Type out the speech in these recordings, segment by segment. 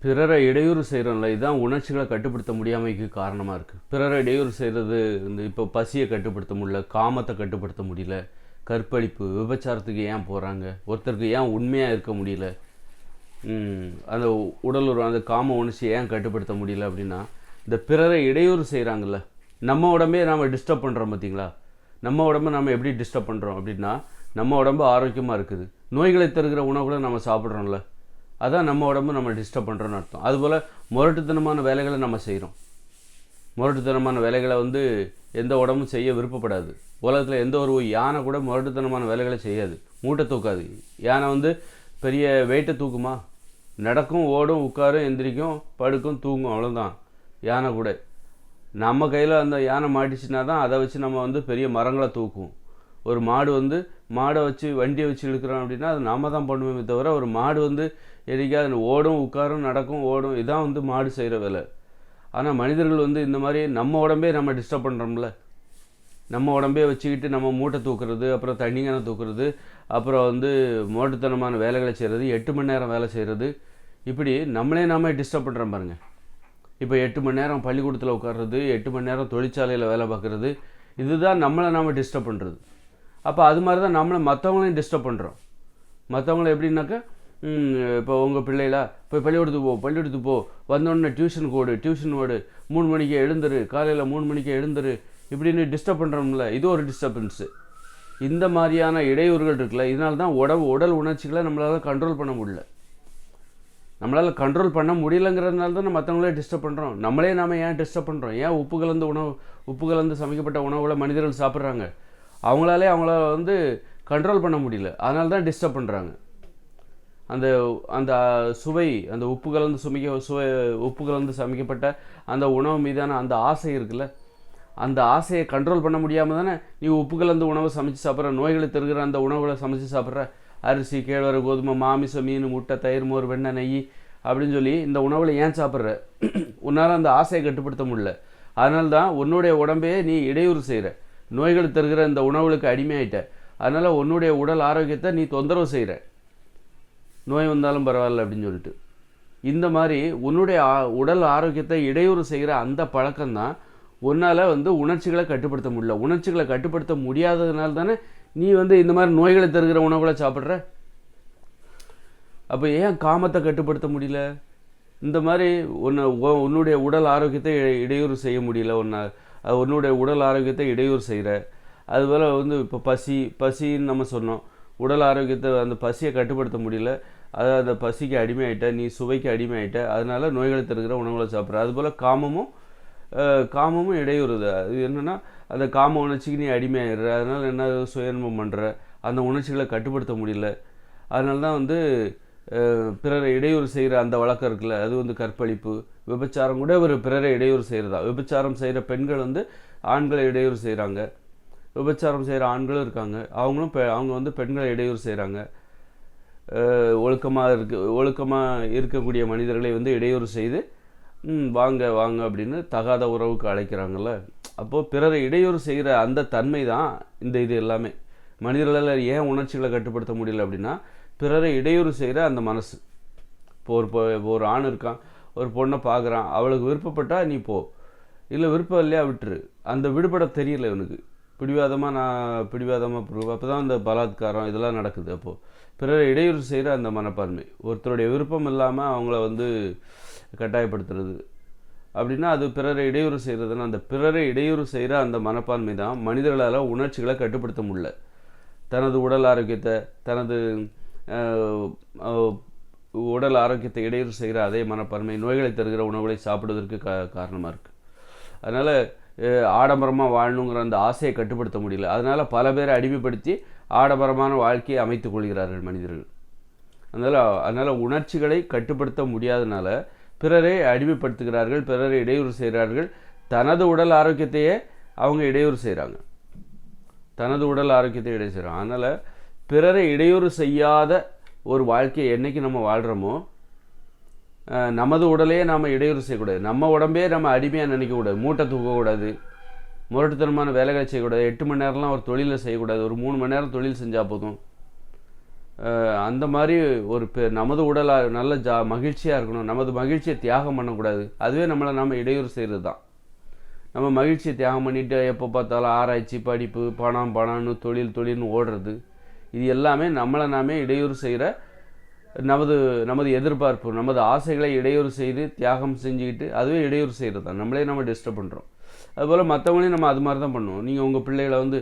பிறரை இடையூறு செய்கிறோம்ல, இதுதான் உணர்ச்சிகளை கட்டுப்படுத்த முடியாமைக்கு காரணமாக இருக்குது. பிறரை இடையூறு செய்கிறது இப்போ பசியை கட்டுப்படுத்த முடியல, காமத்தை கட்டுப்படுத்த முடியல, கற்பழிப்பு, விபச்சாரத்துக்கு ஏன் போகிறாங்க, ஒருத்தருக்கு ஏன் உண்மையாக இருக்க முடியல, அந்த உடல் அந்த காம உணர்ச்சியை ஏன் கட்டுப்படுத்த முடியல அப்படின்னா, இந்த பிறரை இடையூறு செய்கிறாங்கல்ல, நம்ம உடம்பே நாம் டிஸ்டர்ப் பண்ணுறோம் பார்த்தீங்களா. நம்ம உடம்பை நம்ம எப்படி டிஸ்டர்ப் பண்ணுறோம் அப்படின்னா, நம்ம உடம்பு ஆரோக்கியமாக இருக்குது, நோய்களை தருகிற உணவுகளை நம்ம சாப்பிட்றோம்ல, அதான் நம்ம உடம்பு நம்ம டிஸ்டர்ப் பண்ணுறோன்னு அர்த்தம். அதுபோல் முரட்டுத்தனமான வேலைகளை நம்ம செய்கிறோம். முரட்டுத்தனமான வேலைகளை எந்த உடம்பும் செய்ய விருப்பப்படாது. உலகத்தில் எந்த ஒரு யானை கூட முரட்டுத்தனமான வேலைகளை செய்யாது, மூட்டை தூக்காது. யானை பெரிய வெயிட்டை தூக்குமா? நடக்கும், ஓடும், உட்காரும், எந்திரிக்கும், படுக்கும், தூங்கும், அவ்வளோதான் யானை கூட. நம்ம கையில் அந்த யானை மாட்டிச்சுன்னா தான் அதை வச்சு நம்ம பெரிய மரங்களை தூக்கும். ஒரு மாடு மாடை வச்சு வண்டியை வச்சு இழுக்கிறோம் அப்படின்னா அது நாம தான் பண்ணுவோமே தவிர, ஒரு மாடு எதுக்காது ஓடும், உட்காரும், நடக்கும், ஓடும், இதான் மாடு செய்கிற வேலை. ஆனால் மனிதர்கள் இந்த மாதிரி நம்ம உடம்பே நம்ம டிஸ்டர்ப் பண்ணுறோம்ல, நம்ம உடம்பே வச்சுக்கிட்டு நம்ம மூட்டை தூக்குறது, அப்புறம் தண்ணிங்கான தூக்குறது, அப்புறம் மோட்டுத்தனமான வேலைகளை செய்கிறது, 8 மணி நேரம் வேலை செய்கிறது, இப்படி நம்மளே நாம டிஸ்டர்ப் பண்ணுறோம் பாருங்கள். இப்போ 8 மணி நேரம் பள்ளிக்கூடத்தில் உட்கார்றது, 8 மணி நேரம் தொழிற்சாலையில் வேலை பார்க்குறது, இதுதான் நம்மளை நாம் டிஸ்டர்ப் பண்ணுறது. அப்போ அது மாதிரி தான் நம்மளை மற்றவங்களையும் டிஸ்டர்ப் பண்ணுறோம். மற்றவங்கள எப்படின்னாக்கா, இப்போ உங்கள் பிள்ளைகளா போய் பள்ளிக்கூடத்துக்கு போ, வந்தோடனே டியூஷன் ஓடு, 3 மணிக்கு எழுந்துரு, காலையில் 3 மணிக்கு எழுந்துரு, இப்படின்னு டிஸ்டர்ப் பண்ணுறோம்ல, இது ஒரு டிஸ்டர்பன்ஸு. இந்த மாதிரியான இடையூறுகள் இருக்குல்ல, இதனால தான் உடல் உணர்ச்சிகளை நம்மளால் கண்ட்ரோல் பண்ண முடியல. நம்மளால் கண்ட்ரோல் பண்ண முடியலைங்கிறதுனால தான் மற்றவங்களே டிஸ்டர்ப் பண்ணுறோம். நம்மளே நாம் ஏன் டிஸ்டர்ப் பண்ணுறோம்? ஏன் உப்பு கலந்து சமைக்கப்பட்ட உணவுகளை மனிதர்கள் சாப்பிட்றாங்க? அவங்களால கண்ட்ரோல் பண்ண முடியல, அதனால தான் டிஸ்டர்ப் பண்ணுறாங்க. அந்த அந்த சுவை, அந்த உப்பு கலந்து சமைக்கப்பட்ட அந்த உணவு மீதான அந்த ஆசை இருக்குல்ல, அந்த ஆசையை கண்ட்ரோல் பண்ண முடியாமல் தானே நீ உப்பு கலந்து உணவை சமைச்சு சாப்பிட்ற, நோய்களை தருகிற அந்த உணவுகளை சமைச்சு சாப்பிட்ற. அரிசி, கேழ்வரகு, கோதுமை, மாமிசம், மீன், முட்டை, தயிர், மோர், வெண்ணெய், நெய் அப்படின்னு சொல்லி இந்த உணவில் ஏன் சாப்பிட்ற? உன்னால் அந்த ஆசையை கட்டுப்படுத்த முடியல. அதனால தான் உன்னுடைய உடம்பையே நீ இடையூறு செய்கிற, நோய்கள் தருகிற இந்த உணவுகளுக்கு அடிமையாயிட்ட. அதனால் உன்னுடைய உடல் ஆரோக்கியத்தை நீ தொந்தரவு செய்கிற, நோய் வந்தாலும் பரவாயில்ல அப்படின்னு சொல்லிட்டு. இந்த மாதிரி உன்னுடைய உடல் ஆரோக்கியத்தை இடையூறு செய்கிற அந்த பழக்கம்தான் உன்னால் உணர்ச்சிகளை கட்டுப்படுத்த முடியல. உணர்ச்சிகளை கட்டுப்படுத்த முடியாததுனால தானே நீ இந்த மாதிரி நோய்களை தருகிற உணவுகளை சாப்பிட்ற. அப்போ ஏன் காமத்தை கட்டுப்படுத்த முடியல? இந்த மாதிரி உன்னுடைய உடல் ஆரோக்கியத்தை இடையூறு செய்ய முடியல, உன்னுடைய உடல் ஆரோக்கியத்தை இடையூறு செய்கிற. அதுபோல் இப்போ பசின்னு நம்ம சொன்னோம், உடல் ஆரோக்கியத்தை அந்த பசியை கட்டுப்படுத்த முடியல, அதாவது அந்த பசிக்கு அடிமையாயிட்ட, நீ சுவைக்கு அடிமையாயிட்ட, அதனால நோய்களை தருகிற உணவுகளை சாப்பிட்ற. அதுபோல் காமமும் இடையூறு. அது என்னென்னா, அந்த காம உணர்ச்சிக்கு நீ அடிமையாயிடுற, அதனால் என்ன சுயன்பம் பண்ணுற, அந்த உணர்ச்சிகளை கட்டுப்படுத்த முடியல. அதனால தான் பிறரை இடையூறு செய்கிற அந்த வழக்கம் இருக்குல்ல, அது கற்பழிப்பு, விபச்சாரம் கூட ஒரு பிறரை இடையூறு செய்கிறதா. விபச்சாரம் செய்கிற பெண்கள் ஆண்களை இடையூறு செய்கிறாங்க, விபச்சாரம் செய்கிற ஆண்களும் இருக்காங்க, அவங்க பெண்களை இடையூறு செய்கிறாங்க. ஒழுக்கமாக இருக்கக்கூடிய மனிதர்களை இடையூறு செய்து வாங்க அப்படின்னு தகாத உறவுக்கு அழைக்கிறாங்கல்ல. அப்போது பிறரை இடையூறு செய்கிற அந்த தன்மை தான் இது எல்லாமே. மனிதர்களால் ஏன் உணர்ச்சிகளை கட்டுப்படுத்த முடியல அப்படின்னா, பிறரை இடையூறு செய்கிற அந்த மனசு. இப்போ ஒரு ஆண் இருக்கான், ஒரு பொண்ணை பார்க்குறான், அவளுக்கு விருப்பப்பட்டால் நீ போ, இல்லை விருப்பம் இல்லையா விட்டுரு. அந்த விடுபட தெரியல இவனுக்கு, பிடிவாதமாக அப்போ தான் அந்த பலாத்காரம் இதெல்லாம் நடக்குது. அப்போது பிறரை இடையூறு செய்கிற அந்த மனப்பான்மை, ஒருத்தருடைய விருப்பம் இல்லாமல் அவங்கள கட்டாயப்படுத்துறது அப்படின்னா அது பிறரை இடையூறு செய்கிறதுனா, அந்த பிறரை இடையூறு செய்கிற அந்த மனப்பான்மை தான் மனிதர்களால் உணர்ச்சிகளை கட்டுப்படுத்த முடியல. தனது உடல் ஆரோக்கியத்தை உடல் ஆரோக்கியத்தை இடையூறு செய்கிற அதே மனப்பான்மை நோய்களை தருகிற உணவுகளை சாப்பிடுவதற்கு காரணமாக இருக்குது. அதனால் ஆடம்பரமாக வாழணுங்கிற அந்த ஆசையை கட்டுப்படுத்த முடியல. அதனால் பல பேரை அடிமைப்படுத்தி ஆடம்பரமான வாழ்க்கையை அமைத்துக் கொள்கிறார்கள் மனிதர்கள். அதனால் உணர்ச்சிகளை கட்டுப்படுத்த முடியாதனால பிறரை அடிமைப்படுத்துகிறார்கள், பிறரை இடையூறு செய்கிறார்கள். தனது உடல் ஆரோக்கியத்தையே அவங்க இடையூறு செய்கிறாங்க. அதனால் பிறரை இடையூறு செய்யாத ஒரு வாழ்க்கையை என்றைக்கு நம்ம வாழ்கிறோமோ, நமது உடலையே நாம் இடையூறு செய்யக்கூடாது, நம்ம உடம்பே நம்ம அடிமையாக நினைக்கக்கூடாது, மூட்டை தூக்கக்கூடாது, முரட்டுத்தனமான வேலைகளை செய்யக்கூடாது, 8 மணி நேரம்லாம் ஒரு தொழிலை செய்யக்கூடாது, ஒரு 3 மணி நேரம் தொழில் செஞ்சால் போதும். அந்த மாதிரி ஒரு நமது உடலாக நல்ல மகிழ்ச்சியாக இருக்கணும். நமது மகிழ்ச்சியை தியாகம் பண்ணக்கூடாது. அதுவே நம்மளை நம்ம இடையூறு செய்கிறது தான். நம்ம மகிழ்ச்சியை தியாகம் பண்ணிவிட்டு எப்போ பார்த்தாலும் ஆராய்ச்சி, படிப்பு, பணம்னு தொழில்னு ஓடுறது, இது எல்லாமே நம்மளை நாமே இடையூறு செய்கிற நமது எதிர்பார்ப்பு, நமது ஆசைகளை இடையூறு செய்து தியாகம் செஞ்சுக்கிட்டு அதுவே இடையூறு செய்கிறது தான். நம்மளே நம்ம டிஸ்டர்ப் பண்ணுறோம். அதுபோல் மற்றவங்களையும் நம்ம அது மாதிரி தான் பண்ணுவோம். நீங்கள் உங்கள் பிள்ளைகளை வந்து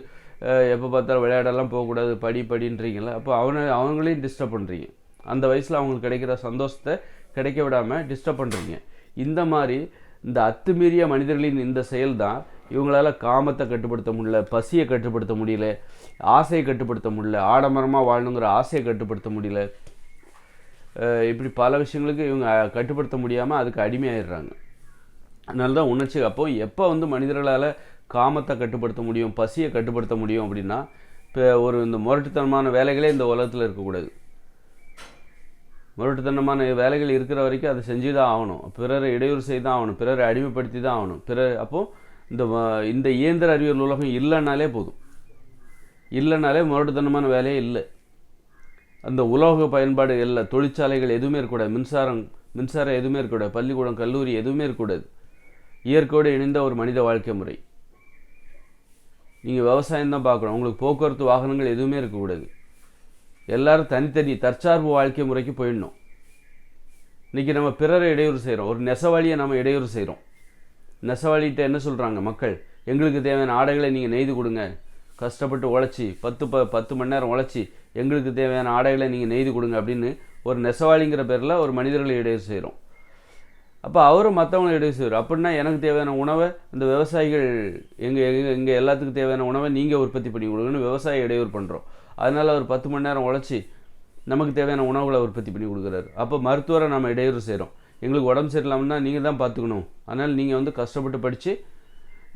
எப்போ பார்த்தாலும் விளையாடலாம் போகக்கூடாது, படின்றீங்களா, அப்போ அவங்களையும் டிஸ்டர்ப் பண்ணுறீங்க. அந்த வயசில் அவங்களுக்கு கிடைக்கிற சந்தோஷத்தை கிடைக்க விடாமல் டிஸ்டர்ப் பண்ணுறீங்க. இந்த மாதிரி இந்த அத்துமீறிய மனிதர்களின் இந்த செயல் தான் இவங்களால் காமத்தை கட்டுப்படுத்த முடியல, பசியை கட்டுப்படுத்த முடியல, ஆசையை கட்டுப்படுத்த முடியல, ஆடம்பரமாக வாழணுங்கிற ஆசையை கட்டுப்படுத்த முடியல. இப்படி பல விஷயங்களுக்கு இவங்க கட்டுப்படுத்த முடியாமல் அதுக்கு அடிமையாயிடுறாங்க. அதனால தான் உணர்ச்சி. அப்போ எப்போ வந்து மனிதர்களால் காமத்தை கட்டுப்படுத்த முடியும், பசியை கட்டுப்படுத்த முடியும் அப்படின்னா, இப்போ இந்த முரட்டுத்தனமான வேலைகளே இந்த உலகத்தில் இருக்கக்கூடாது. முரட்டுத்தனமான வேலைகள் இருக்கிற வரைக்கும் அதை செஞ்சு தான் ஆகணும். பிறரை இடையூறு செய்து தான் ஆகணும், பிறரை அடிமைப்படுத்தி தான் ஆகணும். அப்போது இந்த இயந்திர அறிவியல் உலகம் இல்லைன்னாலே போதும். இல்லைனாலே முரட்டுத்தனமான வேலையே இல்லை. அந்த உலோக பயன்பாடு இல்லை, தொழிற்சாலைகள் எதுவுமே இருக்கக்கூடாது, மின்சாரம் எதுவுமே இருக்கக்கூடாது, பள்ளிக்கூடம், கல்லூரி எதுவுமே இருக்கக்கூடாது. இயற்கையோடு இணைந்த ஒரு மனித வாழ்க்கை முறை. நீங்கள் விவசாயம் தான் பார்க்கணும். உங்களுக்கு போக்குவரத்து வாகனங்கள் எதுவுமே இருக்கக்கூடாது. எல்லோரும் தனித்தனி தற்சார்பு வாழ்க்கை முறைக்கு போயிடணும். இன்றைக்கி நம்ம பிறரை இடையூறு செய்கிறோம். ஒரு நெசவாளியை நம்ம இடையூறு செய்கிறோம். நெசவாளிகிட்ட என்ன சொல்கிறாங்க மக்கள், எங்களுக்கு தேவையான ஆடைகளை நீங்கள் நெய்து கொடுங்க, கஷ்டப்பட்டு உழைச்சி 10 மணி நேரம் உழைச்சி எங்களுக்கு தேவையான ஆடைகளை நீங்கள் நெய்து கொடுங்க அப்படின்னு ஒரு நெசவாளிங்கிற பேரில் ஒரு மனிதர்களை இடையூறு செய்கிறோம். அப்போ அவரும் மற்றவங்களை இடையூறு செய்வார். அப்படின்னா எனக்கு தேவையான உணவை இந்த விவசாயிகள் எங்கள் எல்லாத்துக்கும் தேவையான உணவை நீங்கள் உற்பத்தி பண்ணி கொடுங்கன்னு விவசாயி இடையூறு பண்ணுறோம். அதனால் அவர் 10 மணி நேரம் உழைச்சி நமக்கு தேவையான உணவுகளை உற்பத்தி பண்ணி கொடுக்குறாரு. அப்போ மருத்துவரை நம்ம இடையூறு செய்கிறோம். எங்களுக்கு உடம்பு சரியில்லாமன்னா நீங்கள் தான் பார்த்துக்கணும், அதனால் நீங்கள் வந்து கஷ்டப்பட்டு படித்து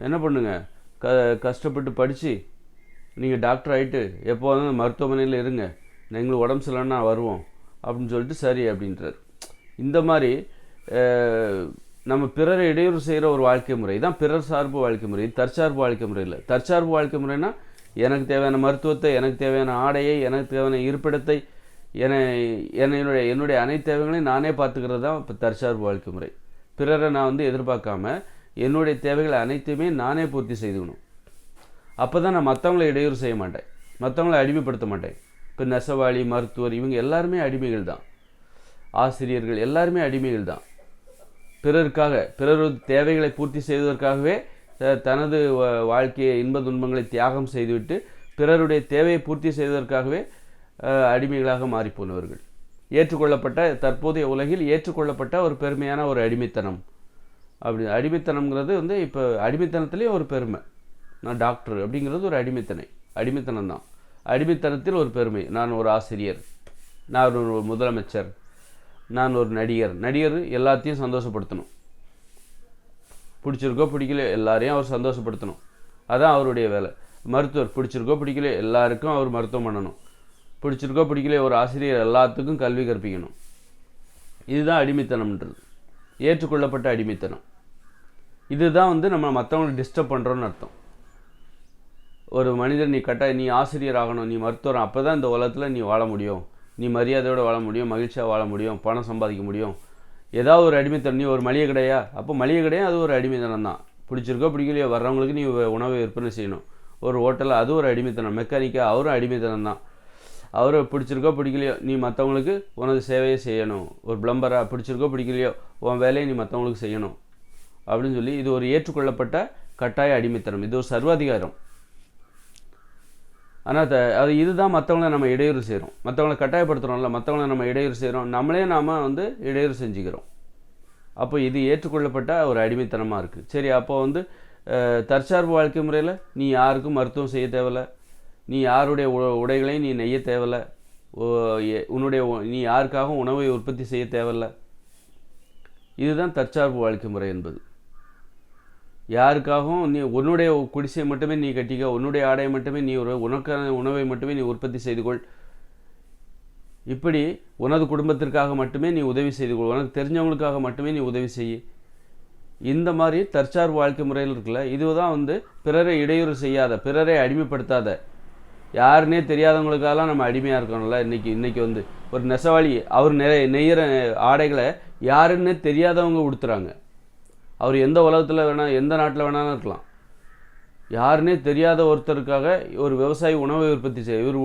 என்ன பண்ணுங்க, கஷ்டப்பட்டு படித்து நீங்கள் டாக்டர் ஆகிட்டு எப்போ வந்து மருத்துவமனையில் இருங்க, எங்களுக்கு உடம்பு சரியில்லைன்னா வருவோம் அப்படின்னு சொல்லிட்டு சரி அப்படின்றார். இந்த மாதிரி நம்ம பிறரை இடையூறு செய்கிற ஒரு வாழ்க்கை முறை தான் பிறர் சார்பு வாழ்க்கை முறை. தற்சார்பு வாழ்க்கை முறை இல்லை. தற்சார்பு வாழ்க்கை முறைனா எனக்கு தேவையான மருத்துவத்தை, எனக்கு தேவையான ஆடையை, எனக்கு தேவையான இருப்பிடத்தை, என்னுடைய அனைத்து தேவைகளையும் நானே பார்த்துக்கிறது தான் இப்போ தற்சார்பு வாழ்க்கை முறை. பிறரை நான் வந்து எதிர்பார்க்காம என்னுடைய தேவைகளை அனைத்தையுமே நானே பூர்த்தி செய்துக்கணும். அப்போ தான் நான் மற்றவங்களை இடையூறு செய்ய மாட்டேன், மற்றவங்களை அடிமைப்படுத்த மாட்டேன். இப்போ நெசவாளி, மருத்துவர் இவங்க எல்லாருமே அடிமைகள் தான். ஆசிரியர்கள் எல்லாருமே அடிமைகள் தான். பிறரது தேவைகளை பூர்த்தி செய்வதற்காகவே தனது வாழ்க்கையை இன்ப துன்பங்களை தியாகம் செய்துவிட்டு பிறருடைய தேவையை பூர்த்தி செய்வதற்காகவே அடிமைகளாக மாறிப்போனவர்கள். தற்போதைய உலகில் ஏற்றுக்கொள்ளப்பட்ட ஒரு பெருமையான ஒரு அடிமைத்தனம். அப்படி அடிமைத்தனம்ங்கிறது வந்து இப்போ அடிமைத்தனத்துலேயும் ஒரு பெருமை. நான் டாக்டர் அப்படிங்கிறது ஒரு அடிமைத்தனம் தான். அடிமைத்தனத்தில் ஒரு பெருமை. நான் ஒரு ஆசிரியர், நான் ஒரு முதலமைச்சர், நான் ஒரு நடிகர் எல்லாத்தையும் சந்தோஷப்படுத்தணும். பிடிச்சிருக்கோ பிடிக்கலையோ எல்லாரையும் அவர் சந்தோஷப்படுத்தணும். அதான் அவருடைய வேலை. மருத்துவர் பிடிச்சிருக்கோ பிடிக்கலையோ எல்லாருக்கும் அவர் மருத்துவம் பண்ணணும். பிடிச்சிருக்கோ பிடிக்கலையோ ஒரு ஆசிரியர் எல்லாத்துக்கும் கல்வி கற்பிக்கணும். இதுதான் அடிமைத்தனம்ன்றது, ஏற்றுக்கொள்ளப்பட்ட அடிமைத்தனம். இதுதான் வந்து நம்ம மற்றவங்களை டிஸ்டர்ப் பண்ணுறோன்னு அர்த்தம். ஒரு மனிதர் நீ ஆசிரியர் ஆகணும், நீ மருத்துவர், அப்போ தான் இந்த உலகத்தில் நீ வாழ முடியும், நீ மரியாதையோடு வாழ முடியும், மகிழ்ச்சியாக வாழ முடியும், பணம் சம்பாதிக்க முடியும். ஏதாவது ஒரு அடிமைத்தனம். நீ ஒரு மளிகை கடையா, அப்போ மளிகை கடையா அது ஒரு அடிமைத்தனம் தான். பிடிச்சிருக்கோ பிடிக்கலையோ வர்றவங்களுக்கு நீ உணவை விற்பனை செய்யணும். ஒரு ஹோட்டலில் அது ஒரு அடிமைத்தனம். மெக்கானிக்காக அவரும் அடிமைத்தனம் தான். அவரை பிடிச்சிருக்கோ பிடிக்கலையோ நீ மற்றவங்களுக்கு உனது சேவையை செய்யணும். ஒரு பிளம்பராக பிடிச்சிருக்கோ பிடிக்கலையோ உன் வேலையை நீ மற்றவங்களுக்கு செய்யணும் அப்படின்னு சொல்லி இது ஒரு ஏற்றுக்கொள்ளப்பட்ட கட்டாய அடிமைத்தனம். இது ஒரு சர்வாதிகாரம். ஆனால் இதுதான் மற்றவங்கள நம்ம இடையூறு செய்கிறோம். மற்றவங்களை கட்டாயப்படுத்துகிறோம்ல, மற்றவங்களை நம்ம இடையூறு செய்கிறோம், நாம் வந்து இடையூறு செஞ்சுக்கிறோம். அப்போ இது ஏற்றுக்கொள்ளப்பட்ட ஒரு அடிமைத்தனமாக இருக்குது. சரி, அப்போ வந்து தற்சார்பு வாழ்க்கை முறையில் நீ யாருக்கும் மருத்துவம் செய்ய தேவையில்லை, நீ யாருடைய உடைகளையும் நீ நெய்ய தேவையில்லை, நீ யாருக்காகவும் உணவை உற்பத்தி செய்ய தேவையில்லை. இதுதான் தற்சார்பு வாழ்க்கை முறை என்பது. யாருக்காகவும் நீ உன்னுடைய குடிசையை மட்டுமே நீ கட்டிக்க, உன்னுடைய ஆடையை மட்டுமே நீ உனக்கான உணவை மட்டுமே நீ உற்பத்தி செய்து கொள், இப்படி உனது குடும்பத்திற்காக மட்டுமே நீ உதவி செய்து கொள், உனக்கு தெரிஞ்சவங்களுக்காக மட்டுமே நீ உதவி செய்ய. இந்த மாதிரி தற்சார்பு வாழ்க்கை முறையில் இருக்குல்ல, இதுதான் வந்து பிறரை இடையூறு செய்யாத, பிறரை அடிமைப்படுத்தாத, யாருன்னே தெரியாதவங்களுக்காகலாம் நம்ம அடிமையாக இருக்கணும்ல. இன்றைக்கி வந்து ஒரு நெசவாளி அவர் நெய்கிற ஆடைகளை யாருன்னே தெரியாதவங்க உடுத்துறாங்க. அவர் எந்த உலகத்தில் வேணால் எந்த நாட்டில் வேணாலும் இருக்கலாம். யாருன்னே தெரியாத ஒருத்தருக்காக ஒரு விவசாயி உணவை உற்பத்தி இவர்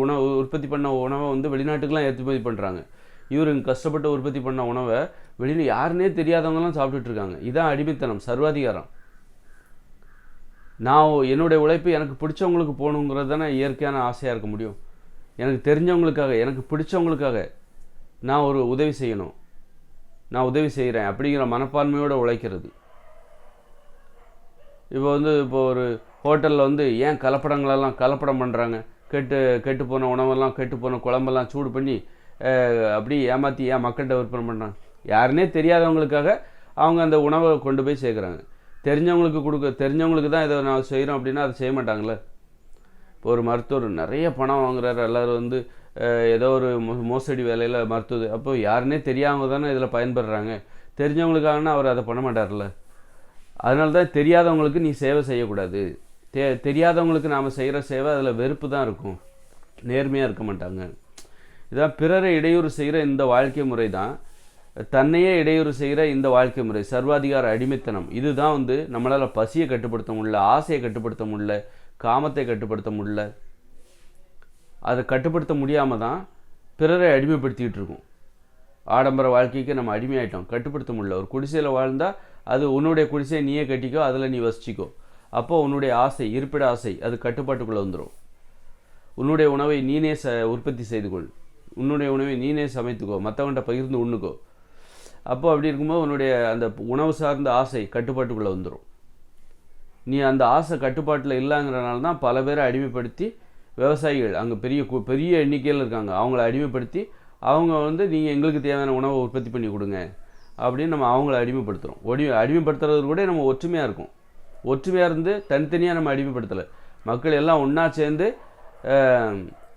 உற்பத்தி பண்ண உணவை வந்து வெளிநாட்டுக்கெலாம் ஏற்றுமதி பண்ணுறாங்க. இவர் கஷ்டப்பட்டு உற்பத்தி பண்ண உணவை வெளியில் யாருன்னே தெரியாதவங்கலாம் சாப்பிட்டுட்டு இருக்காங்க. இதான் அடிமைத்தனம், சர்வாதிகாரம். நான் என்னுடைய உழைப்பு எனக்கு பிடிச்சவங்களுக்கு போகணுங்கிறது தானே இயற்கையான ஆசையாக இருக்க முடியும். எனக்கு தெரிஞ்சவங்களுக்காக, எனக்கு பிடிச்சவங்களுக்காக நான் ஒரு உதவி செய்யணும், நான் உதவி செய்கிறேன் அப்படிங்கிற மனப்பான்மையோடு உழைக்கிறது. இப்போ ஒரு ஹோட்டலில் வந்து ஏன் கலப்படம் பண்ணுறாங்க? கெட்டு போன உணவெல்லாம், கெட்டு போன குழம்பெல்லாம் சூடு பண்ணி அப்படி ஏமாற்றி ஏன் மக்கள்கிட்ட விற்பனை பண்ணுறாங்க? யாருன்னே தெரியாதவங்களுக்காக அவங்க அந்த உணவை கொண்டு போய் சேர்க்குறாங்க. தெரிஞ்சவங்களுக்கு தான் இதை நான் செய்கிறோம் அப்படின்னா அதை செய்ய மாட்டாங்களே. இப்போ ஒரு மருத்துவர் நிறைய பணம் வாங்குறாரு, எல்லோரும் வந்து ஏதோ ஒரு மோசடி வேலையில் மருத்துவர், அப்போ யாருன்னே தெரியாதவங்க தானே இதில் பயன்படுறாங்க. தெரிஞ்சவங்களுக்காகனா அவர் அதை பண்ண மாட்டார்ல. அதனால தான் தெரியாதவங்களுக்கு நீ சேவை செய்யக்கூடாது. தெரியாதவங்களுக்கு நாம் செய்கிற சேவை அதில் வெறுப்பு தான் இருக்கும், நேர்மையாக இருக்க மாட்டாங்க. இதான் பிறரை இடையூறு செய்கிற இந்த வாழ்க்கை முறை தான், தன்னையே இடையூறு செய்கிற இந்த வாழ்க்கை முறை, சர்வாதிகார அடிமைத்தனம். இதுதான் வந்து நம்மளால் பசியை கட்டுப்படுத்த முடியல, ஆசையை கட்டுப்படுத்த முடியல, காமத்தை கட்டுப்படுத்த முடியல. அதை கட்டுப்படுத்த முடியாமல் தான் பிறரை அடிமைப்படுத்திக்கிட்டு இருக்கோம். ஆடம்பர வாழ்க்கைக்கு நம்ம அடிமையாயிட்டோம், கட்டுப்படுத்த முடியல. ஒரு குடிசையில் வாழ்ந்தால் அது உன்னுடைய குடிசையை நீயே கட்டிக்கோ, அதில் நீ வசிச்சிக்கோ. அப்போது உன்னுடைய ஆசை, இருப்பிட ஆசை, அது கட்டுப்பாட்டுக்குள்ளே வந்துடும். உன்னுடைய உணவை நீனே உற்பத்தி செய்து கொள், உன்னுடைய உணவை நீனே சமைத்துக்கோ, மற்றவன்கிட்ட பகிர்ந்து உண்ணுக்கோ. அப்போ அப்படி இருக்கும்போது உன்னுடைய அந்த உணவு சார்ந்த ஆசை கட்டுப்பாட்டுக்குள்ளே வந்துடும். நீ அந்த ஆசை கட்டுப்பாட்டில் இல்லைங்கிறனால தான் பல பேரை அடிமைப்படுத்தி விவசாயிகள் அங்கே பெரிய எண்ணிக்கையில் இருக்காங்க, அவங்கள அடிமைப்படுத்தி அவங்க வந்து நீங்கள் எங்களுக்கு தேவையான உணவை உற்பத்தி பண்ணி கொடுங்க அப்படின்னு நம்ம அவங்கள அடிமைப்படுத்துகிறோம். அடிமைப்படுத்துறது கூட நம்ம ஒற்றுமையாக இருக்கும். ஒற்றுமையாக இருந்து தனித்தனியாக நம்ம அடிமைப்படுத்தலை. மக்கள் எல்லாம் ஒன்றா சேர்ந்து,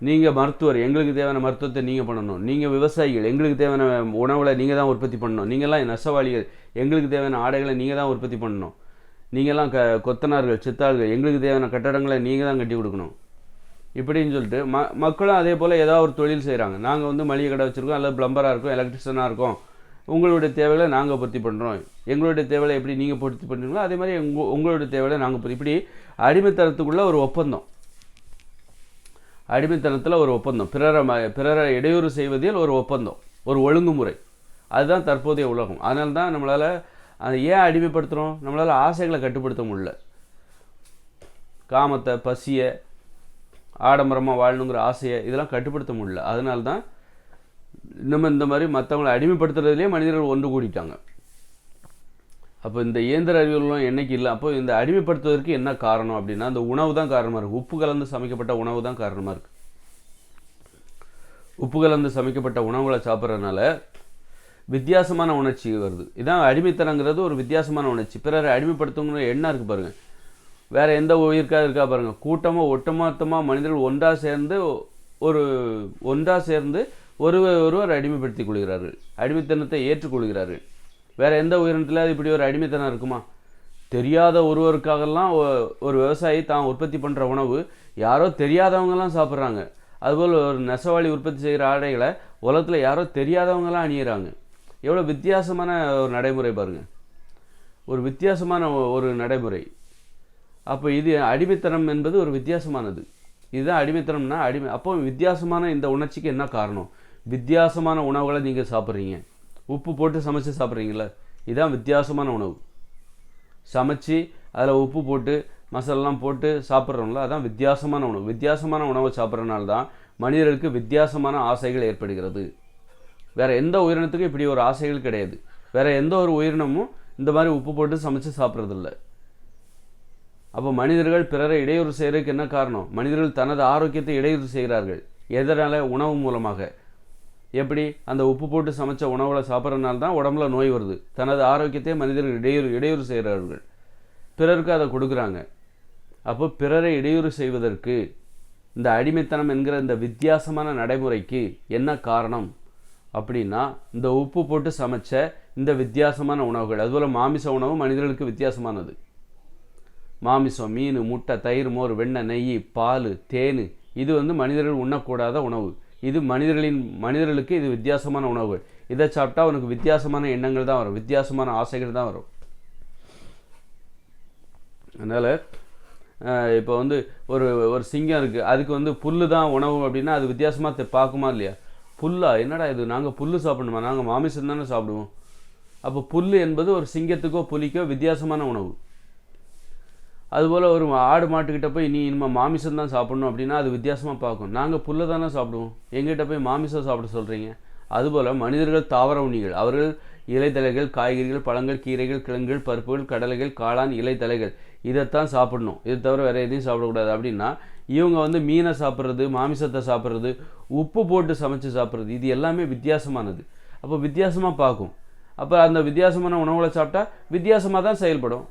நீங்கள் மருத்துவர், எங்களுக்கு தேவையான மருத்துவத்தை நீங்கள் பண்ணணும், நீங்கள் விவசாயிகள், எங்களுக்கு தேவையான உணவுகளை நீங்கள் தான் உற்பத்தி பண்ணணும், நீங்கள்லாம் நெசவாளிகள், எங்களுக்கு தேவையான ஆடைகளை நீங்கள் தான் உற்பத்தி பண்ணணும், நீங்கள்லாம் கொத்தனார்கள், சித்தாள்கள், எங்களுக்கு தேவையான கட்டடங்களை நீங்கள் தான் கட்டி கொடுக்கணும் இப்படின்னு சொல்லிட்டு மக்களும் அதே போல் ஏதாவது ஒரு தொழில் செய்கிறாங்க. நாங்கள் வந்து மளிகை கடை வச்சுருக்கோம், அல்லது ப்ளம்பராக இருக்கோம், எலக்ட்ரிஷியனாக இருக்கோம், உங்களுடைய தேவைகளை நாங்கள் பூர்த்தி பண்ணுறோம், எங்களுடைய தேவைகளை எப்படி நீங்கள் பூர்த்தி பண்ணுறீங்களோ அதே மாதிரி உங்களுடைய தேவைகளை நாங்கள் இப்படி அடிமைத்தனத்துக்குள்ளே ஒரு ஒப்பந்தம், அடிமைத்தனத்தில் ஒரு ஒப்பந்தம், பிறரை இடையூறு செய்வதில் ஒரு ஒப்பந்தம், ஒரு ஒழுங்குமுறை. அதுதான் தற்போதைய உலகம். அதனால தான் நம்மளால் அதை ஏன் அடிமைப்படுத்துகிறோம்? நம்மளால் ஆசைகளை கட்டுப்படுத்த முடியல. காமத்தை, பசியை, ஆடம்பரமாக வாழணுங்கிற ஆசையை இதெல்லாம் கட்டுப்படுத்த முடியல. அதனால தான் நம்ம இந்த மாதிரி மற்றவங்களை அடிமைப்படுத்துறதுலேயே மனிதர்கள் ஒன்று கூடிட்டாங்க. அப்போ இந்த இயந்திர அறிவியல்லாம் என்னைக்கு இல்லை. அப்போ இந்த அடிமைப்படுத்துவதற்கு என்ன காரணம் அப்படின்னா அந்த உணவு தான் காரணமாக இருக்குது. உப்பு கலந்து சமைக்கப்பட்ட உணவு தான் காரணமாக இருக்குது. உப்பு கலந்து சமைக்கப்பட்ட உணவுகளை சாப்பிட்றதுனால வித்தியாசமான உணர்ச்சி வருது. இதான் அடிமைத்தனங்கிறது, ஒரு வித்தியாசமான உணர்ச்சி. பிறரை அடிமைப்படுத்துங்கிற எண்ணம் இருக்குது பாருங்கள். வேறு எந்த உயிருக்காக இருக்கா பாருங்கள். கூட்டமாக ஒட்டுமொத்தமாக மனிதர்கள் ஒன்றாக சேர்ந்து ஒருவர் அடிமைப்படுத்திக் கொள்கிறார்கள், அடிமைத்தனத்தை ஏற்றுக்கொள்கிறார்கள். வேறு எந்த உயிரினத்தில் இப்படி ஒரு அடிமைத்தனம் இருக்குமா? தெரியாத ஒருவருக்காகலாம் ஒரு விவசாயி தான் உற்பத்தி பண்ணுற உணவு யாரோ தெரியாதவங்கலாம் சாப்பிட்றாங்க. அதுபோல் ஒரு நெசவாளி உற்பத்தி செய்கிற ஆடைகளை உலகத்தில் யாரோ தெரியாதவங்களாம் அணியிறாங்க. எவ்வளோ வித்தியாசமான ஒரு நடைமுறை பாருங்கள், ஒரு வித்தியாசமான ஒரு நடைமுறை. அப்போ இது அடிமைத்தனம் என்பது ஒரு வித்தியாசமானது. இதுதான் அடிமைத்தனம்னா அப்போ வித்தியாசமான இந்த உணர்ச்சிக்கு என்ன காரணம்? வித்தியாசமான உணவுகளை நீங்கள் சாப்பிட்றீங்க, உப்பு போட்டு சமைச்சு சாப்பிட்றீங்களே, இதுதான் வித்தியாசமான உணவு. சமைச்சு அதில் உப்பு போட்டு மசாலாலாம் போட்டு சாப்பிட்றோம்ல, அதான் வித்தியாசமான உணவு. வித்தியாசமான உணவை சாப்பிட்றதுனால தான் மனிதர்களுக்கு வித்தியாசமான ஆசைகள் ஏற்படுகிறது. வேறு எந்த உயிரினத்துக்கும் இப்படி ஒரு ஆசைகள் கிடையாது. வேறு எந்த ஒரு உயிரினமும் இந்த மாதிரி உப்பு போட்டு சமைச்சு சாப்பிட்றதில்ல. அப்போ மனிதர்கள் பிறரை இடையூறு செய்கிறதுக்கு என்ன காரணம்? மனிதர்கள் தனது ஆரோக்கியத்தை இடையூறு செய்கிறார்கள். எதனால்? உணவு மூலமாக. எப்படி? அந்த உப்பு போட்டு சமைச்ச உணவுகளை சாப்பிட்றதுனால தான் உடம்புல நோய் வருது. தனது ஆரோக்கியத்தை மனிதர்கள் இடையூறு செய்கிறார்கள், பிறருக்கு அதை கொடுக்குறாங்க. அப்போ பிறரை இடையூறு செய்வதற்கு இந்த அடிமைத்தனம் என்கிற இந்த வித்தியாசமான நடைமுறைக்கு என்ன காரணம் அப்படின்னா இந்த உப்பு போட்டு சமைச்ச இந்த வித்தியாசமான உணவுகள். அதுபோல் மாமிச உணவு மனிதர்களுக்கு வித்தியாசமானது. மாமிசம், மீன், முட்டை, தயிர், மோர், வெண்ணெய், நெய், பால், தேன் இது வந்து மனிதர்கள் உண்ணக்கூடாத உணவு. இது மனிதர்களுக்கு இது வித்தியாசமான உணவு. இதை சாப்பிட்டா உனக்கு வித்தியாசமான எண்ணங்கள் தான் வரும், வித்தியாசமான ஆசைகள் தான் வரும். அதனால் இப்போ வந்து ஒரு ஒரு சிங்கம் இருக்குது, அதுக்கு வந்து புல்லு தான் உணவு அப்படின்னா அது வித்தியாசமாக பார்க்குமா இல்லையா? புல்லா, என்னடா இது, நாங்கள் புல்லு சாப்பிடணுமா, நாங்கள் மாமிசம் தானே சாப்பிடுவோம். அப்போ புல் என்பது ஒரு சிங்கத்துக்கோ புலிக்கோ வித்தியாசமான உணவு. அதுபோல் ஒரு ஆடு மாட்டுக்கிட்ட போய் நீ இனிமேல் மாமிசம் தான் சாப்பிடணும் அப்படின்னா அது வித்தியாசமாக பார்க்கும். நாங்கள் புல்லை தானே சாப்பிடுவோம், எங்கிட்ட போய் மாமிசம் சாப்பிட சொல்கிறீங்க. அதுபோல் மனிதர்கள் தாவர உண்ணிகள். அவர்கள் இலைத்தலைகள், காய்கறிகள், பழங்கள், கீரைகள், கிழங்குகள், பருப்புகள், கடலைகள், காளான், இலைத்தலைகள் இதைத்தான் சாப்பிடணும். இதை தவிர வேறு எதையும் சாப்பிடக்கூடாது. அப்படின்னா இவங்க வந்து மீனை சாப்பிட்றது, மாமிசத்தை சாப்பிட்றது, உப்பு போட்டு சமைச்சு சாப்பிட்றது, இது எல்லாமே வித்தியாசமானது. அப்போ வித்தியாசமாக பார்க்கும். அப்போ அந்த வித்தியாசமான உணவுகளை சாப்பிட்டா வித்தியாசமாக தான் செயல்படும்.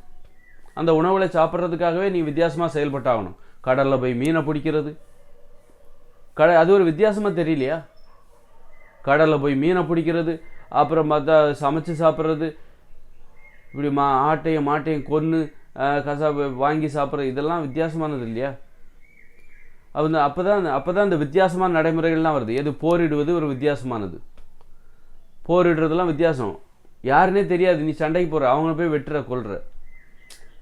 அந்த உணவுகளை சாப்பிட்றதுக்காகவே நீ வித்தியாசமாக செயல்பட்டாகணும். கடலில் போய் மீனை பிடிக்கிறது, அது ஒரு வித்தியாசமாக தெரியலையா? கடலில் போய் மீனை பிடிக்கிறது, அப்புறம் பார்த்தா சமைச்சு சாப்பிட்றது, இப்படி மாட்டையும் கொன்று கசாப்பு வாங்கி சாப்பிட்றது, இதெல்லாம் வித்தியாசமானது இல்லையா? அப்போ தான் இந்த வித்தியாசமான நடைமுறைகள்லாம் வருது. எது போரிடுவது ஒரு வித்தியாசமானது. போரிடுறதுலாம் வித்தியாசம். யாருன்னே தெரியாது, நீ சண்டைக்கு போகிற, அவங்கள போய் வெட்டுற, கொல்ற,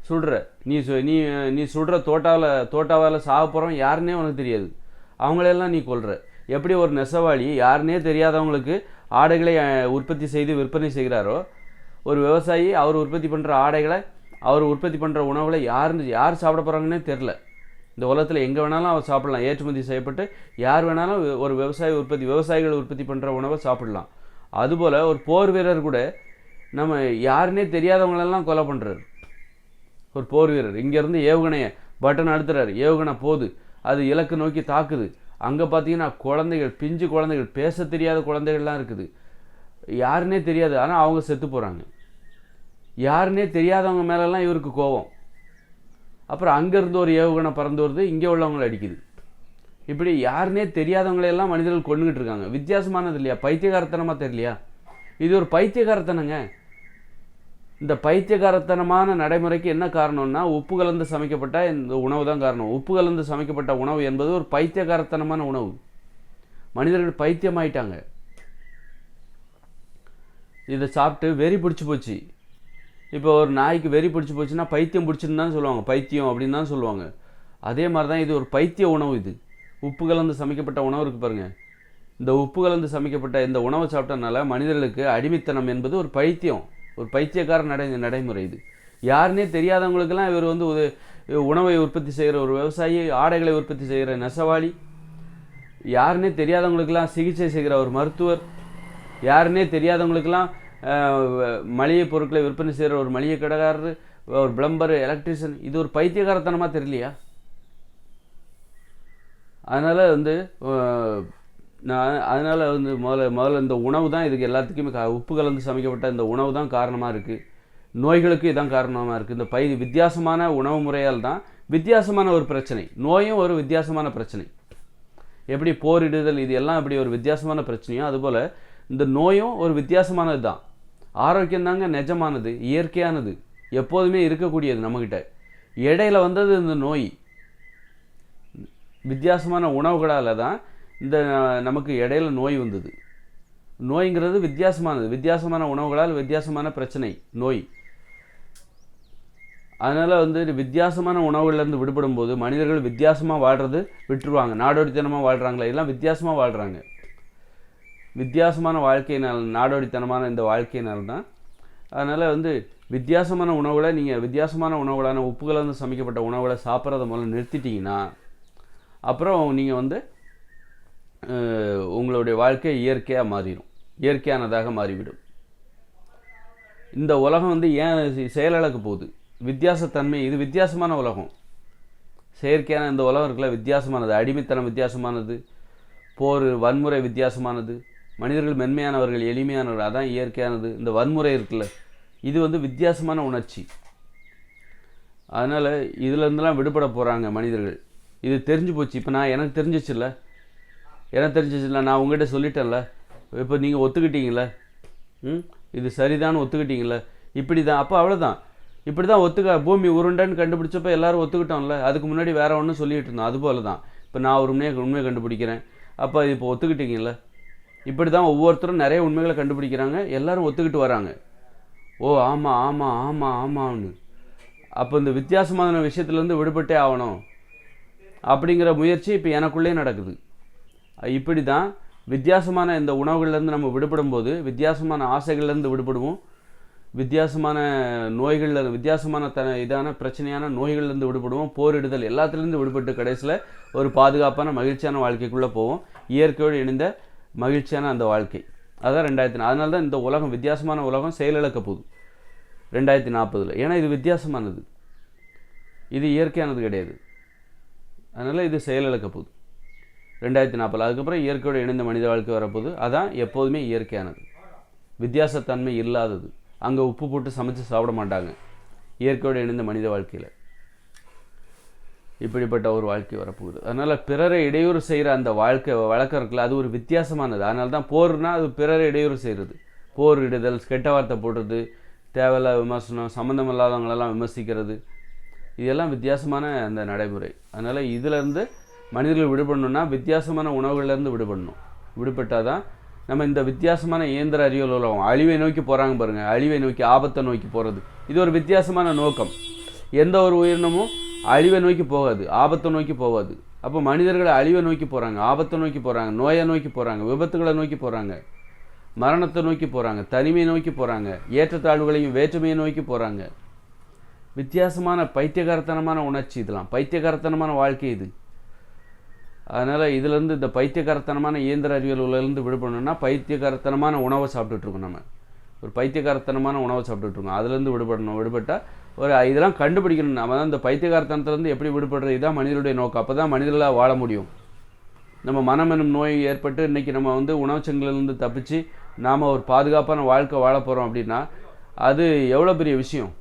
சுடுற, நீ சுடுற தோட்டாவால் சாக போகிறோம் யாருன்னே உனக்கு தெரியாது, அவங்களெல்லாம் நீ கொல்ற. எப்படி ஒரு நெசவாளி யாருன்னே தெரியாதவங்களுக்கு ஆடைகளை உற்பத்தி செய்து விற்பனை செய்கிறாரோ, ஒரு விவசாயி அவர் உற்பத்தி பண்ணுற ஆடைகளை, அவர் உற்பத்தி பண்ணுற உணவுகளை யார் சாப்பிட போகிறாங்கன்னே தெரில. இந்த உலகத்தில் எங்கே வேணாலும் அவர் சாப்பிடலாம், ஏற்றுமதி செய்யப்பட்டு யார் வேணாலும் ஒரு விவசாயிகள் உற்பத்தி பண்ணுற உணவை சாப்பிடலாம். அதுபோல் ஒரு போர் வீரர் கூட நம்ம யாருன்னே தெரியாதவங்களெல்லாம் கொலை பண்ணுறாரு. ஒரு போர் வீரர் இங்கேருந்து ஏவுகணையை பட்டன் அழுத்துறாரு, ஏவுகணை போகுது, அது இலக்கு நோக்கி தாக்குது. அங்கே பார்த்தீங்கன்னா குழந்தைகள், பிஞ்சு குழந்தைகள், பேச தெரியாத குழந்தைகள்லாம் இருக்குது, யாருன்னே தெரியாது, ஆனால் அவங்க செத்து போகிறாங்க. யாருன்னே தெரியாதவங்க மேலெல்லாம் இவருக்கு கோபம். அப்புறம் அங்கேருந்து ஒரு ஏவுகணை பறந்து வருது, இங்கே உள்ளவங்களை அடிக்குது. இப்படி யாருன்னே தெரியாதவங்களையெல்லாம் மனிதர்கள் கொண்டுகிட்டு இருக்காங்க. வித்தியாசமானது இல்லையா? பைத்தியகாரத்தனமாக தெரியலையா? இது ஒரு பைத்தியகாரத்தனங்க. இந்த பைத்தியகாரத்தனமான நடைமுறைக்கு என்ன காரணம்னா, உப்பு கலந்து சமைக்கப்பட்ட இந்த உணவு தான் காரணம். உப்பு கலந்து சமைக்கப்பட்ட உணவு என்பது ஒரு பைத்தியகாரத்தனமான உணவு. மனிதர்கள் பைத்தியமாயிட்டாங்க. இதை சாப்பிட்டு வெறி பிடிச்சி போச்சு. இப்போ ஒரு நாய்க்கு வெறி பிடிச்சி போச்சுன்னா பைத்தியம் பிடிச்சின்னு தான் சொல்லுவாங்க, பைத்தியம் அப்படின்னு தான் சொல்லுவாங்க. அதே மாதிரி தான் இது ஒரு பைத்திய உணவு. இது உப்பு கலந்து சமைக்கப்பட்ட உணவு இருக்குது பாருங்கள். இந்த உப்பு கலந்து சமைக்கப்பட்ட இந்த உணவை சாப்பிட்டனால மனிதர்களுக்கு அடிமைத்தனம் என்பது ஒரு பைத்தியம், ஒரு பைத்தியக்கார நடைமுறை. இது யாருன்னே தெரியாதவங்களுக்கெல்லாம் இவர் வந்து உணவை உற்பத்தி செய்கிற ஒரு விவசாயி, ஆடைகளை உற்பத்தி செய்கிற நெசவாளி, யாருன்னே தெரியாதவங்களுக்கெல்லாம் சிகிச்சை செய்கிற ஒரு மருத்துவர், யாருன்னே தெரியாதவங்களுக்கெல்லாம் மளிகை பொருட்களை விற்பனை செய்கிற ஒரு மளிகை கடைக்காரர், ஒரு பிளம்பர், எலக்ட்ரிஷியன், இது ஒரு பைத்தியகாரத்தனமாக தெரியலையா? அதனால் வந்து முதல்ல இந்த உணவு தான் இதுக்கு எல்லாத்துக்குமே உப்பு கலந்து சமைக்கப்பட்ட இந்த உணவு தான் காரணமாக இருக்குது. நோய்களுக்கு இதான் காரணமாக இருக்குது. இந்த வித்தியாசமான உணவு முறையால் தான் வித்தியாசமான ஒரு பிரச்சனை. நோயும் ஒரு வித்தியாசமான பிரச்சனை. எப்படி போரிடுதல் இது எல்லாம் எப்படி ஒரு வித்தியாசமான பிரச்சனையோ, அதுபோல் இந்த நோயும் ஒரு வித்தியாசமானது தான். ஆரோக்கியம் தாங்க நிஜமானது, இயற்கையானது, எப்போதுமே இருக்கக்கூடியது நம்மக்கிட்ட. இடையில வந்தது இந்த நோய். வித்தியாசமான உணவுகளால் தான் இந்த நமக்கு இடையில நோய் வந்தது. நோய்ங்கிறது வித்தியாசமானது, வித்தியாசமான உணவுகளால் வித்தியாசமான பிரச்சனை நோய். அதனால் வந்து வித்தியாசமான உணவுகள்லேருந்து விடுபடும் போது மனிதர்கள் வித்தியாசமாக வாழ்கிறது விட்டுருவாங்க. நாடோடித்தனமாக வாழ்கிறாங்களா, எல்லாம் வித்தியாசமாக வாழ்கிறாங்க. வித்தியாசமான வாழ்க்கையினால், நாடோடித்தனமான இந்த வாழ்க்கையினால்தான். அதனால் வந்து வித்தியாசமான உணவுகளை நீங்கள் வித்தியாசமான உணவுகளான உப்பு கலந்து சமைக்கப்பட்ட உணவுகளை சாப்பிட்றத முதல்ல நிறுத்திட்டிங்கன்னா அப்புறம் நீங்கள் வந்து உங்களுடைய வாழ்க்கை இயற்கையாக மாறிடும், இயற்கையானதாக மாறிவிடும். இந்த உலகம் வந்து ஏன் செயலிழக்க போகுது? வித்தியாசத்தன்மை, இது வித்தியாசமான உலகம். செயற்கையான இந்த உலகம் இருக்குல்ல, வித்தியாசமானது. அடிமைத்தனம் வித்தியாசமானது, போர், வன்முறை வித்தியாசமானது, மனிதர்கள் மென்மையானவர்கள், எளிமையானவர்கள், அதான் இயற்கையானது. இந்த வன்முறை இருக்குல்ல, இது வந்து வித்தியாசமான உணர்ச்சி. அதனால் இதிலேருந்துலாம் விடுபட போகிறாங்க மனிதர்கள். இது தெரிஞ்சு போச்சு. இப்போ எனக்கு தெரிஞ்சிச்சுல்ல, நான் உங்கள்கிட்ட சொல்லிட்டேன்ல, இப்போ நீங்கள் ஒத்துக்கிட்டீங்கள, இது சரிதான்னு ஒத்துக்கிட்டீங்கள, இப்படி தான். அப்போ அவ்வளோதான், இப்படி தான் பூமி உருண்டைன்னு கண்டுபிடிச்சப்போ எல்லோரும் ஒத்துக்கிட்டோம்ல. அதுக்கு முன்னாடி வேறு ஒன்றும் சொல்லிகிட்டு இருந்தோம். அதுபோல் தான் இப்போ நான் ஒரு உண்மையை கண்டுபிடிக்கிறேன், அப்போ இப்போ ஒத்துக்கிட்டீங்கல்ல. இப்படி தான் ஒவ்வொருத்தரும் நிறைய உண்மைகளை கண்டுபிடிக்கிறாங்க, எல்லோரும் ஒத்துக்கிட்டு வராங்க. ஓ ஆமாம் ஆமாம் ஆமாம் ஆமாம்னு. அப்போ இந்த வித்தியாசமான விஷயத்துலேருந்து விடுபட்டே ஆகணும் அப்படிங்கிற முயற்சி இப்போ எனக்குள்ளே நடக்குது. இப்படி தான் வித்தியாசமான இந்த உணவுகள்லேருந்து நம்ம விடுபடும் போது வித்தியாசமான ஆசைகள்லேருந்து விடுபடுவோம், வித்தியாசமான நோய்களில் வித்தியாசமான இதான பிரச்சனையான நோய்கள்லேருந்து விடுபடுவோம், போரிடுதல் எல்லாத்துலேருந்து விடுபட்டு கடைசியில் ஒரு பாதுகாப்பான மகிழ்ச்சியான வாழ்க்கைக்குள்ளே போவோம், இயற்கையோடு இணைந்த மகிழ்ச்சியான அந்த வாழ்க்கை. அதான் 2000. அதனால தான் இந்த உலகம் வித்தியாசமான உலகம் செயலிழக்க போகுது 2040. ஏன்னா இது வித்தியாசமானது, இது இயற்கையானது கிடையாது. அதனால் இது செயலிழக்க போகுது 2040. அதுக்கப்புறம் இயற்கையோடு இணைந்த மனித வாழ்க்கை வரப்போகுது. அதான் எப்போதுமே இயற்கையானது, வித்தியாசத்தன்மை இல்லாதது. அங்கே உப்பு போட்டு சமைச்சு சாப்பிட மாட்டாங்க இயற்கையோடு இணைந்த மனித வாழ்க்கையில். இப்படிப்பட்ட ஒரு வாழ்க்கை வரப்போகுது. அதனால் பிறரை இடையூறு செய்கிற அந்த வாழ்க்கை வழக்கம் இருக்குல்ல, அது ஒரு வித்தியாசமானது. அதனால தான் போர்னால் அது பிறரை இடையூறு செய்கிறது, போர் இடுதல், கெட்ட வார்த்தை போடுறது, தேவையில்லாத விமர்சனம், சம்மந்தம் இல்லாதவங்களெல்லாம் விமர்சிக்கிறது, இதெல்லாம் வித்தியாசமான அந்த நடைமுறை. அதனால் இதிலேருந்து மனிதர்கள் விடுபடணுன்னா வித்தியாசமான உணவுகள்லேருந்து விடுபடணும். விடுபட்டால் தான் நம்ம இந்த வித்தியாசமான இயந்திர அறிவியல் உலகம் அழிவை நோக்கி போகிறாங்க பாருங்கள், அழிவை நோக்கி ஆபத்தை நோக்கி போகிறது, இது ஒரு வித்தியாசமான நோக்கம். எந்த ஒரு உயிரினமும் அழிவை நோக்கி போகாது, ஆபத்தை நோக்கி போகாது. அப்போ மனிதர்களை அழிவை நோக்கி போகிறாங்க, ஆபத்தை நோக்கி போகிறாங்க, நோயை நோக்கி போகிறாங்க, விபத்துகளை நோக்கி போகிறாங்க, மரணத்தை நோக்கி போகிறாங்க, தனிமையை நோக்கி போகிறாங்க, ஏற்றத்தாழ்வுகளையும் வேற்றுமையை நோக்கி போகிறாங்க. வித்தியாசமான பைத்தியகாரத்தனமான உணர்ச்சி, இதெல்லாம் பைத்தியகாரத்தனமான வாழ்க்கை இது. அதனால் இதிலேருந்து இந்த பைத்தியகாரத்தனமான இயந்திர அறிவியல் உலகிலிருந்து விடுபடணும்னா பைத்தியகாரத்தனமான உணவை சாப்பிட்டுட்ருக்கோம். நம்ம ஒரு பைத்தியகாரத்தனமான உணவை சாப்பிட்டுட்ருக்கோம், அதுலேருந்து விடுபடணும். விடுபட்டால் ஒரு இதெல்லாம் கண்டுபிடிக்கணும். நம்ம தான் இந்த பைத்தியகாரத்தனத்துலேருந்து எப்படி விடுபடுறது, இதுதான் மனிதனுடைய நோக்கம். அப்போ தான் மனிதர்களாக வாழ முடியும். நம்ம மனம் எனும் நோய் ஏற்பட்டு இன்றைக்கி நம்ம உணவுச்சங்கிலிருந்து தப்பிச்சு நாம் ஒரு பாதுகாப்பான வாழ்க்கை வாழ போகிறோம் அப்படின்னா அது எவ்வளோ பெரிய விஷயம்,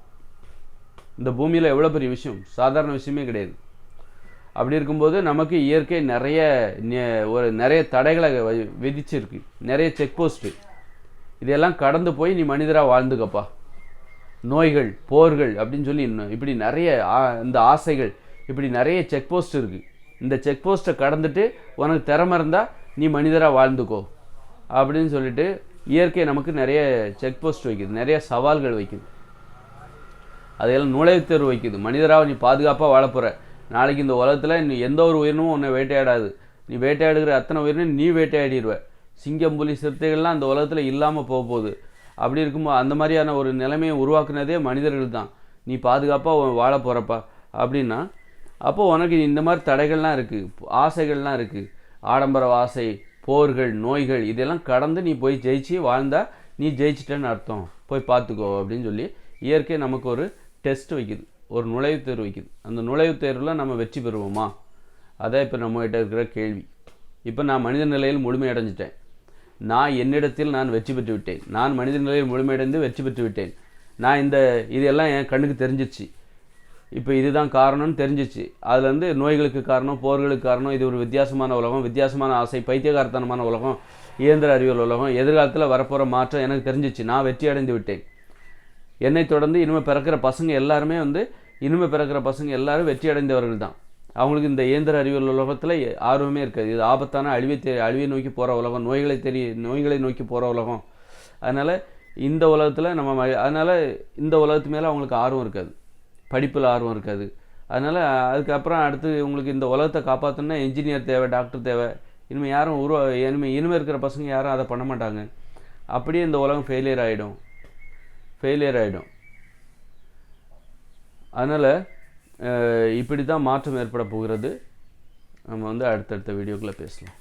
இந்த பூமியில் எவ்வளோ பெரிய விஷயம், சாதாரண விஷயமே கிடையாது. அப்படி இருக்கும்போது நமக்கு இயற்கை நிறைய தடைகளை விதிச்சிருக்கு, நிறைய செக் போஸ்ட்டு. இதெல்லாம் கடந்து போய் நீ மனிதராக வாழ்ந்துக்கப்பா. நோய்கள், போர்கள் அப்படின்னு சொல்லி இப்படி நிறைய இந்த ஆசைகள், இப்படி நிறைய செக் போஸ்ட் இருக்குது. இந்த செக் போஸ்ட்டை கடந்துட்டு உனக்கு திறமை இருந்தால் நீ மனிதராக வாழ்ந்துக்கோ அப்படின்னு சொல்லிட்டு இயற்கை நமக்கு நிறைய செக் போஸ்ட் வைக்குது, நிறைய சவால்கள் வைக்குது, அதையெல்லாம் நுழைவுத் தேர்வு வைக்குது. மனிதராக நீ பாதுகாப்பாக வாழப்போகிற, நாளைக்கு இந்த உலகத்தில் நீ எந்த ஒரு உயிரினமும் உன்னை வேட்டையாடாது, நீ வேட்டையாடுகிற அத்தனை உயிரினும் நீ வேட்டையாடிடுவ. சிங்கம், புலி, சிறுத்தைகள்லாம் அந்த உலகத்தில் இல்லாமல் போக போகுது. அப்படி இருக்கும்போது அந்த மாதிரியான ஒரு நிலைமையை உருவாக்குனதே மனிதர்கள் தான். நீ பாதுகாப்பாக வாழ போகிறப்பா அப்படின்னா அப்போது உனக்கு இந்த மாதிரி தடைகள்லாம் இருக்குது, ஆசைகள்லாம் இருக்குது, ஆடம்பர ஆசை, போர்கள், நோய்கள், இதெல்லாம் கடந்து நீ போய் ஜெயிச்சு வாழ்ந்தால் நீ ஜெயிச்சிட்டேன்னு அர்த்தம், போய் பார்த்துக்கோ அப்படின்னு சொல்லி இயற்கை நமக்கு ஒரு டெஸ்ட் வைக்குது, ஒரு நுழைவுத் தேர்வு வைக்குது. அந்த நுழைவுத் தேர்வில் நம்ம வெற்றி பெறுவோமா, அதான் இப்போ நம்மகிட்ட இருக்கிற கேள்வி. இப்போ நான் மனித நிலையில் முழுமையடைஞ்சிட்டேன், நான் என்னிடத்தில் நான் வெற்றி பெற்று விட்டேன், நான் மனித நிலையில் முழுமையடைந்து வெற்றி பெற்று விட்டேன். நான் இதெல்லாம் என் கண்ணுக்கு தெரிஞ்சிச்சு, இப்போ இதுதான் காரணம்னு தெரிஞ்சிச்சு. அதுலேருந்து நோய்களுக்கு காரணம், போர்களுக்கு காரணம், இது ஒரு வித்தியாசமான உலகம், வித்தியாசமான ஆசை, பைத்தியகாரத்தனமான உலகம், இயந்திர அறிவியல் உலகம், எதிர்காலத்தில் வரப்போகிற மாற்றம் எனக்கு தெரிஞ்சிச்சு. நான் வெற்றி அடைந்து விட்டேன். என்னை தொடர்ந்து இனிமேல் பிறக்கிற பசங்க எல்லாருமே இனிமேல் பிறக்கிற பசங்க எல்லாரும் வெற்றி அடைந்தவர்கள் தான். அவங்களுக்கு இந்த இயந்திர அறிவியல் உலகத்தில் ஆர்வமே இருக்காது. இது ஆபத்தான அழிவை நோக்கி போகிற உலகம், நோய்களை நோக்கி போகிற உலகம். அதனால் இந்த உலகத்தில் அதனால் இந்த உலகத்து மேலே அவங்களுக்கு ஆர்வம் இருக்காது, படிப்பில் ஆர்வம் இருக்காது. அதனால் அதுக்கப்புறம் அடுத்து உங்களுக்கு இந்த உலகத்தை காப்பாற்றணுன்னா இன்ஜினியர் தேவை, டாக்டர் தேவை. இனிமேல் யாரும் இனிமேல் இருக்கிற பசங்க யாரும் அதை பண்ண மாட்டாங்க. அப்படியே இந்த உலகம் ஃபெயிலியர் ஆகிடும். அதனால் இப்படி தான் மாற்றம் ஏற்பட போகிறது. நம்ம அடுத்தடுத்த வீடியோக்குள்ளே பேசலாம்.